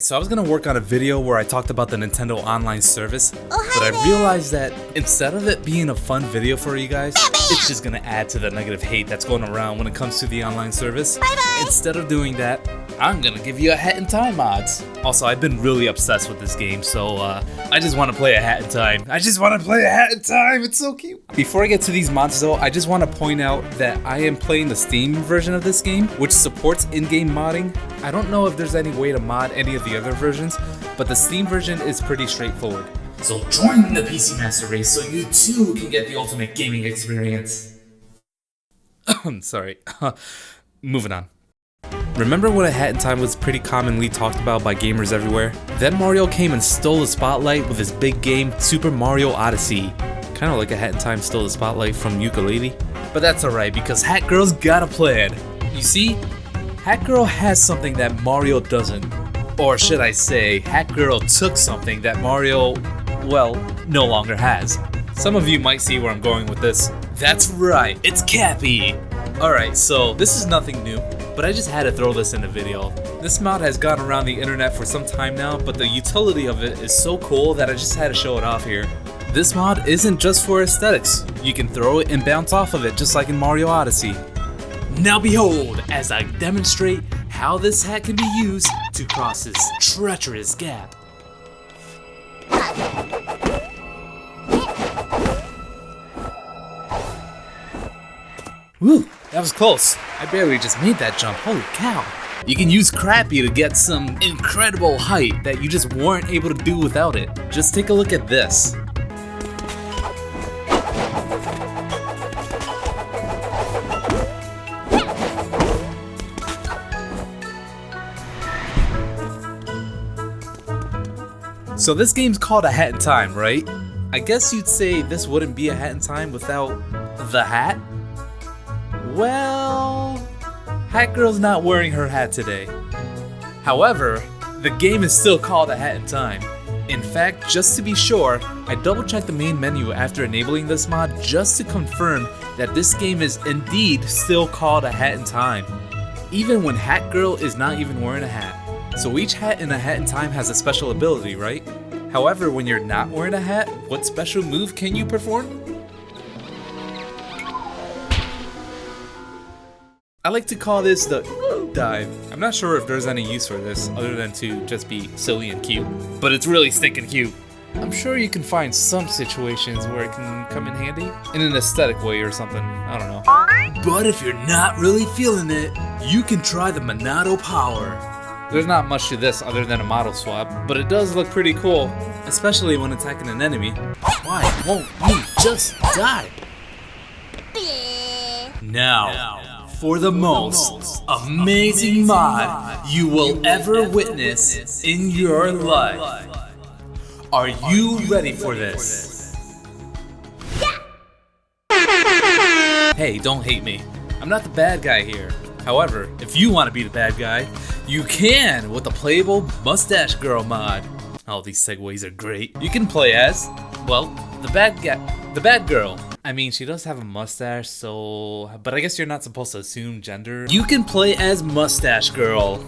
So I was gonna work on a video where I talked about the Nintendo online service, but I realized that instead of it being a fun video for you guys, it's just gonna add to the negative hate that's going around when it comes to the online service. Instead of doing that, I'm gonna give you a Hat in Time mods. Also, I've been really obsessed with this game, so I just want to play a Hat in Time. I just want to play a Hat in Time. It's so cute. Before I get to these mods though, I just want to point out that I am playing the Steam version of this game, which supports in-game modding. I don't know if there's any way to mod any of the other versions, but the Steam version is pretty straightforward. So join the PC Master Race so you too can get the ultimate gaming experience. Sorry. Moving on. Remember when a Hat in Time was pretty commonly talked about by gamers everywhere? Then Mario came and stole the spotlight with his big game, Super Mario Odyssey. Kinda like a Hat in Time stole the spotlight from Yooka-Laylee. But that's alright, because Hat Girl's got a plan. You see, Hat Girl has something that Mario doesn't. Or should I say, Hat Girl took something that Mario, well, no longer has. Some of you might see where I'm going with this. That's right, it's Cappy! Alright, so this is nothing new, but I just had to throw this in the video. This mod has gone around the internet for some time now, but the utility of it is so cool that I just had to show it off here. This mod isn't just for aesthetics. You can throw it and bounce off of it just like in Mario Odyssey. Now behold, as I demonstrate how this hat can be used to cross this treacherous gap. Woo, that was close. I barely just made that jump, holy cow. You can use Crappy to get some incredible height that you just weren't able to do without it. Just take a look at this. So this game's called a Hat in Time, right? I guess you'd say this wouldn't be a Hat in Time without the hat? Well, Hat Girl's not wearing her hat today. However, the game is still called a Hat in Time. In fact, just to be sure, I double checked the main menu after enabling this mod just to confirm that this game is indeed still called a Hat in Time, even when Hat Girl is not even wearing a hat. So each hat in a Hat in Time has a special ability, right? However, when you're not wearing a hat, what special move can you perform? I like to call this the dive. I'm not sure if there's any use for this other than to just be silly and cute, but it's really stinking cute. I'm sure you can find some situations where it can come in handy in an aesthetic way or something, I don't know. But if you're not really feeling it, you can try the Manado power. There's not much to this other than a model swap, but it does look pretty cool, especially when attacking an enemy. Why won't you just die? Now, for the most amazing mod you will ever witness in your life. Are you ready for this? Hey, don't hate me. I'm not the bad guy here. However, if you want to be the bad guy, you can with the Playable Mustache Girl mod. Oh, these segues are great. You can play as, well, the bad girl. I mean, she does have a mustache, so, but I guess you're not supposed to assume gender. You can play as Mustache Girl.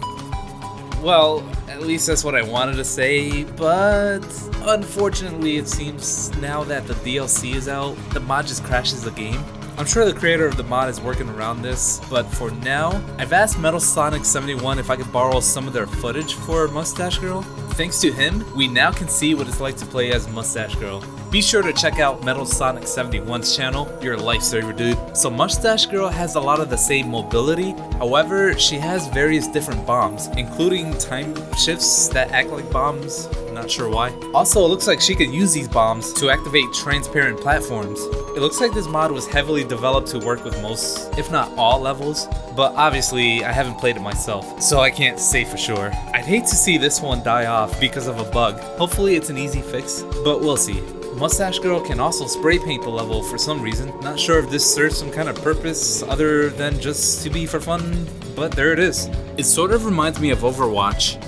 Well, at least that's what I wanted to say, but unfortunately it seems now that the DLC is out, the mod just crashes the game. I'm sure the creator of the mod is working around this, but for now, I've asked MelonSpeedruns if I could borrow some of their footage for Mustache Girl. Thanks to him, we now can see what it's like to play as Mustache Girl. Be sure to check out MelonSpeedruns' channel, you're a lifesaver dude. So Mustache Girl has a lot of the same mobility, however, she has various different bombs, including time shifts that act like bombs, not sure why. Also, it looks like she could use these bombs to activate transparent platforms. It looks like this mod was heavily developed to work with most, if not all levels, but obviously I haven't played it myself, so I can't say for sure. I'd hate to see this one die off because of a bug. Hopefully it's an easy fix, but we'll see. Mustache Girl can also spray paint the level for some reason. Not sure if this serves some kind of purpose other than just to be for fun, but there it is. It sort of reminds me of Overwatch,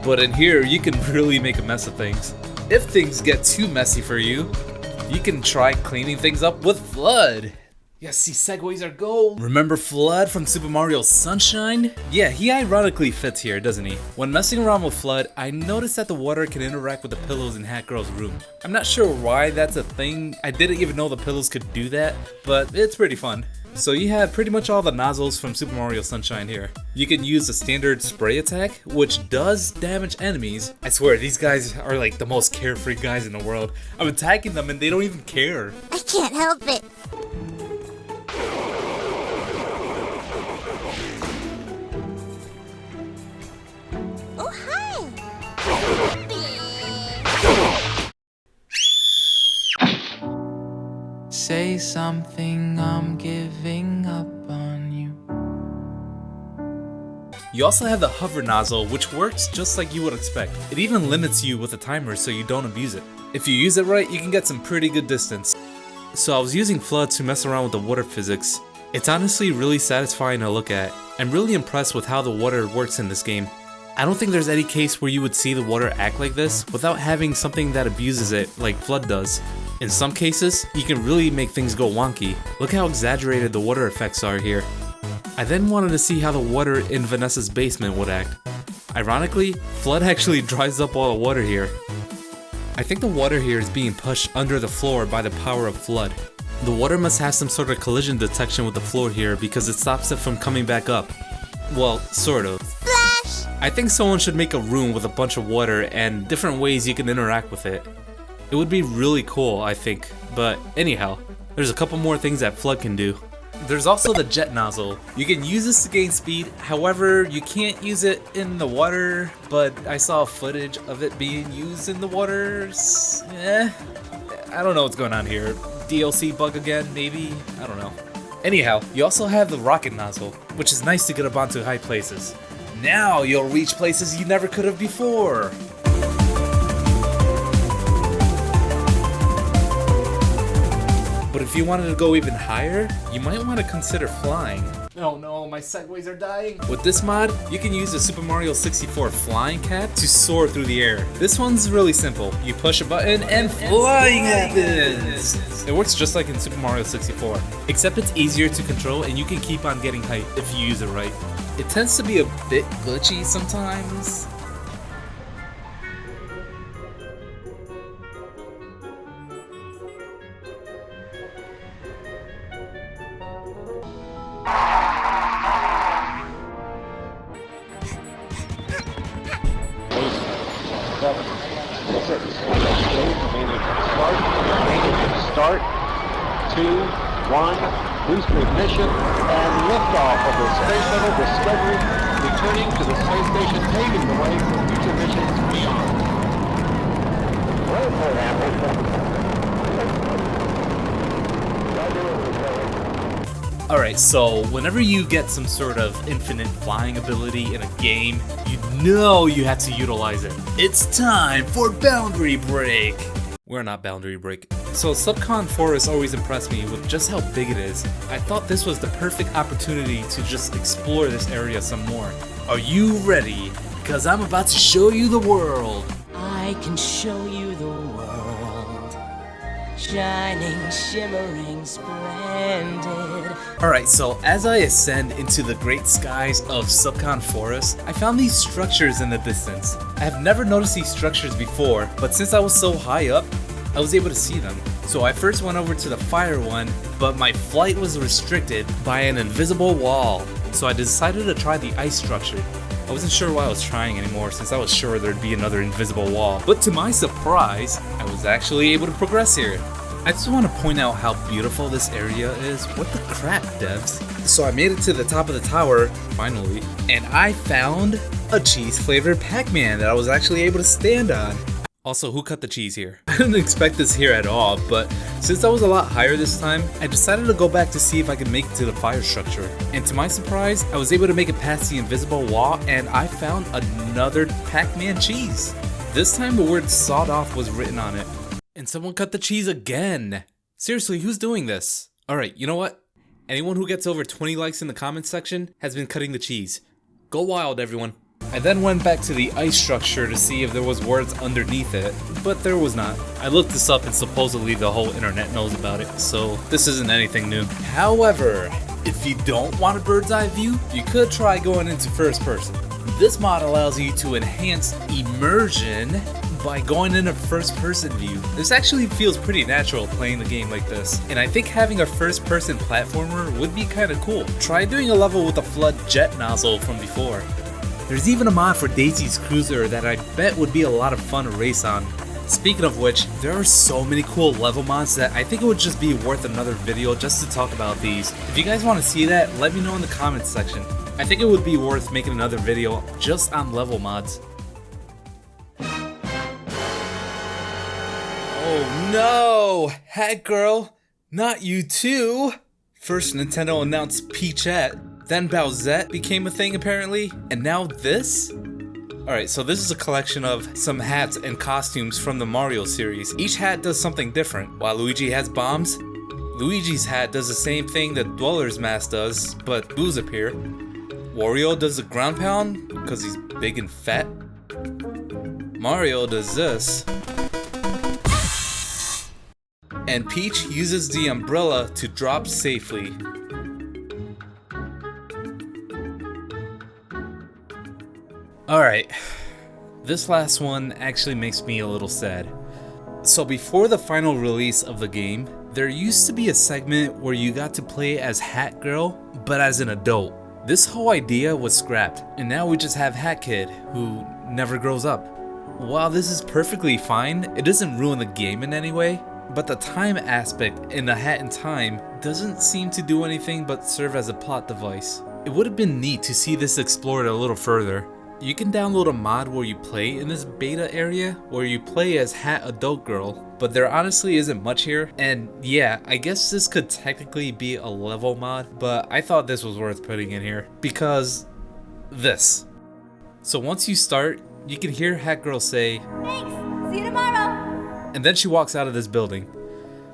but in here you can really make a mess of things. If things get too messy for you, you can try cleaning things up with Fludd. Yes, see, segues are gold. Remember Fludd from Super Mario Sunshine? Yeah, he ironically fits here, doesn't he? When messing around with Fludd, I noticed that the water can interact with the pillows in Hat Girl's room. I'm not sure why that's a thing. I didn't even know the pillows could do that, but it's pretty fun. So you have pretty much all the nozzles from Super Mario Sunshine here. You can use the standard spray attack, which does damage enemies. I swear, these guys are like the most carefree guys in the world. I'm attacking them and they don't even care. I can't help it. Oh, hi. Say something, I'm giving up on you. You also have the hover nozzle, which works just like you would expect. It even limits you with a timer so you don't abuse it. If you use it right, you can get some pretty good distance. So I was using Fludd to mess around with the water physics. It's honestly really satisfying to look at. I'm really impressed with how the water works in this game. I don't think there's any case where you would see the water act like this without having something that abuses it like Fludd does. In some cases, you can really make things go wonky. Look how exaggerated the water effects are here. I then wanted to see how the water in Vanessa's basement would act. Ironically, Fludd actually dries up all the water here. I think the water here is being pushed under the floor by the power of Fludd. The water must have some sort of collision detection with the floor here because it stops it from coming back up. Well, sort of. Splash! I think someone should make a room with a bunch of water and different ways you can interact with it. It would be really cool, I think, but anyhow, there's a couple more things that Fludd can do. There's also the jet nozzle. You can use this to gain speed, however, you can't use it in the water, but I saw footage of it being used in the waters. I don't know what's going on here. DLC bug again, maybe? I don't know. Anyhow, you also have the rocket nozzle, which is nice to get up onto high places. Now you'll reach places you never could have before. But if you wanted to go even higher, you might want to consider flying. Oh no, my segues are dying. With this mod, you can use the Super Mario 64 flying cap to soar through the air. This one's really simple. You push a button and flying happens. It works just like in Super Mario 64, except it's easier to control and you can keep on getting height if you use it right. It tends to be a bit glitchy sometimes. Start, 2, 1, booster ignition, and liftoff of the Space Shuttle Discovery, returning to the space station, paving the way for future missions beyond. Alright, so whenever you get some sort of infinite flying ability in a game, you know you have to utilize it. It's time for Boundary Break! We're not Boundary Break. So Subcon Forest always impressed me with just how big it is. I thought this was the perfect opportunity to just explore this area some more. Are you ready? Because I'm about to show you the world. I can show you the world, shining, shimmering, splendid. Alright, so as I ascend into the great skies of Subcon Forest, I found these structures in the distance. I have never noticed these structures before, but since I was so high up, I was able to see them. So I first went over to the fire one, but my flight was restricted by an invisible wall. So I decided to try the ice structure. I wasn't sure why I was trying anymore since I was sure there'd be another invisible wall. But to my surprise, I was actually able to progress here. I just want to point out how beautiful this area is. What the crap, devs? So I made it to the top of the tower, finally, and I found a cheese-flavored Pac-Man that I was actually able to stand on. Also, who cut the cheese here? I didn't expect this here at all, but since I was a lot higher this time, I decided to go back to see if I could make it to the fire structure. And to my surprise, I was able to make it past the invisible wall and I found another Pac-Man cheese. This time the word sawed off was written on it. And someone cut the cheese again. Seriously, who's doing this? Alright, you know what? Anyone who gets over 20 likes in the comments section has been cutting the cheese. Go wild, everyone. I then went back to the ice structure to see if there was words underneath it, but there was not. I looked this up and supposedly the whole internet knows about it, so this isn't anything new. However, if you don't want a bird's eye view, you could try going into first person. This mod allows you to enhance immersion by going in a first person view. This actually feels pretty natural playing the game like this, and I think having a first person platformer would be kinda cool. Try doing a level with the Fludd jet nozzle from before. There's even a mod for Daisy's Cruiser that I bet would be a lot of fun to race on. Speaking of which, there are so many cool level mods that I think it would just be worth another video just to talk about these. If you guys want to see that, let me know in the comments section. I think it would be worth making another video just on level mods. Oh no! Hat Girl, not you too! First Nintendo announced Peachette, then Bowsette became a thing apparently, and now this? Alright, so this is a collection of some hats and costumes from the Mario series. Each hat does something different. While Luigi has bombs, Luigi's hat does the same thing that Dweller's mask does, but boos appear. Wario does the ground pound, because he's big and fat. Mario does this. And Peach uses the umbrella to drop safely. Alright, this last one actually makes me a little sad. So before the final release of the game, there used to be a segment where you got to play as Hat Girl, but as an adult. This whole idea was scrapped, and now we just have Hat Kid, who never grows up. While this is perfectly fine, it doesn't ruin the game in any way, but the time aspect in the Hat in Time doesn't seem to do anything but serve as a plot device. It would have been neat to see this explored a little further. You can download a mod where you play in this beta area where you play as Hat Adult Girl, but there honestly isn't much here, and yeah, I guess this could technically be a level mod, but I thought this was worth putting in here because this. So once you start, you can hear Hat Girl say, "Thanks, see you tomorrow," and then she walks out of this building.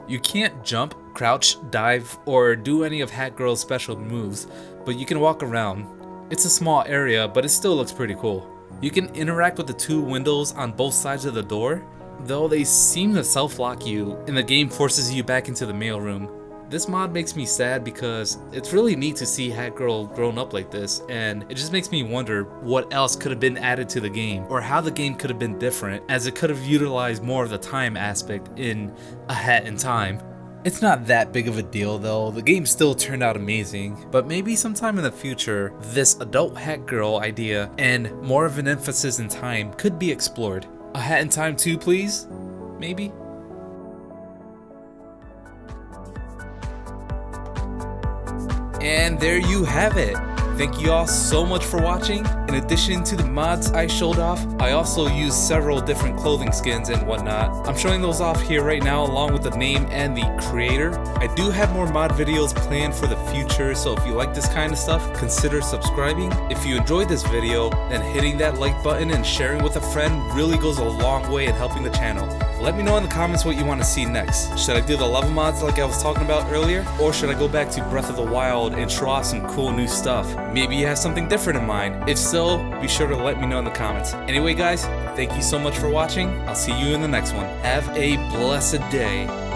You can't jump, crouch, dive, or do any of Hat Girl's special moves, but you can walk around. It's a small area, but it still looks pretty cool. You can interact with the two windows on both sides of the door, though they seem to self-lock you, and the game forces you back into the mailroom. This mod makes me sad because it's really neat to see Hat Girl grown up like this, and it just makes me wonder what else could have been added to the game, or how the game could have been different, as it could have utilized more of the time aspect in A Hat in Time. It's not that big of a deal though, the game still turned out amazing, but maybe sometime in the future, this adult Hat Girl idea and more of an emphasis in time could be explored. A Hat in Time 2 please? Maybe? And there you have it. Thank you all so much for watching. In addition to the mods I showed off, I also used several different clothing skins and whatnot. I'm showing those off here right now along with the name and the creator. I do have more mod videos planned for the future, so if you like this kind of stuff, consider subscribing. If you enjoyed this video, then hitting that like button and sharing with a friend really goes a long way in helping the channel. Let me know in the comments what you want to see next. Should I do the level mods like I was talking about earlier? Or should I go back to Breath of the Wild and show off some cool new stuff? Maybe you have something different in mind. If so, be sure to let me know in the comments. Anyway guys, thank you so much for watching. I'll see you in the next one. Have a blessed day.